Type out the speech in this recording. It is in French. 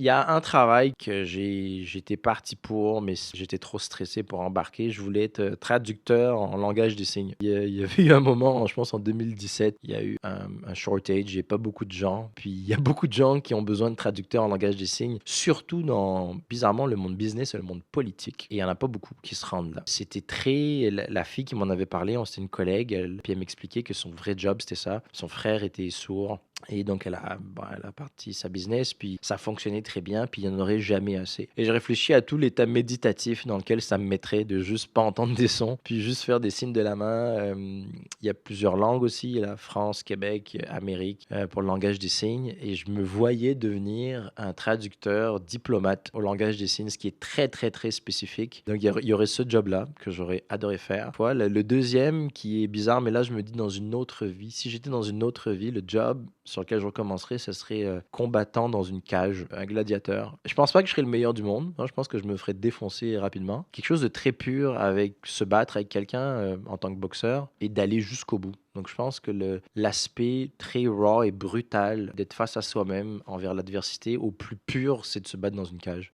Il y a un travail que j'étais parti pour, mais j'étais trop stressé pour embarquer. Je voulais être traducteur en langage des signes. Il y avait eu un moment, je pense en 2017, il y a eu un shortage, il y a pas beaucoup de gens. Puis il y a beaucoup de gens qui ont besoin de traducteurs en langage des signes, surtout dans, bizarrement, le monde business et le monde politique. Et il y en a pas beaucoup qui se rendent là. C'était très... La fille qui m'en avait parlé, c'était une collègue, puis elle m'expliquait que son vrai job, c'était ça. Son frère était sourd. Et donc, elle a parti sa business, puis ça fonctionnait très bien, puis il n'y en aurait jamais assez. Et j'ai réfléchi à tout l'état méditatif dans lequel ça me mettrait de juste pas entendre des sons, puis juste faire des signes de la main. Il y a plusieurs langues aussi, il y a la France, Québec, Amérique, pour le langage des signes. Et je me voyais devenir un traducteur diplomate au langage des signes, ce qui est très, très, très spécifique. Donc, il y aurait ce job-là que j'aurais adoré faire. Voilà, le deuxième qui est bizarre, mais là, je me dis dans une autre vie, si j'étais dans une autre vie, le job sur lequel je recommencerais, ce serait combattant dans une cage, un gladiateur. Je pense pas que je serais le meilleur du monde. Hein, je pense que je me ferais défoncer rapidement. Quelque chose de très pur avec se battre avec quelqu'un en tant que boxeur et d'aller jusqu'au bout. Donc je pense que l'aspect très raw et brutal d'être face à soi-même envers l'adversité au plus pur, c'est de se battre dans une cage.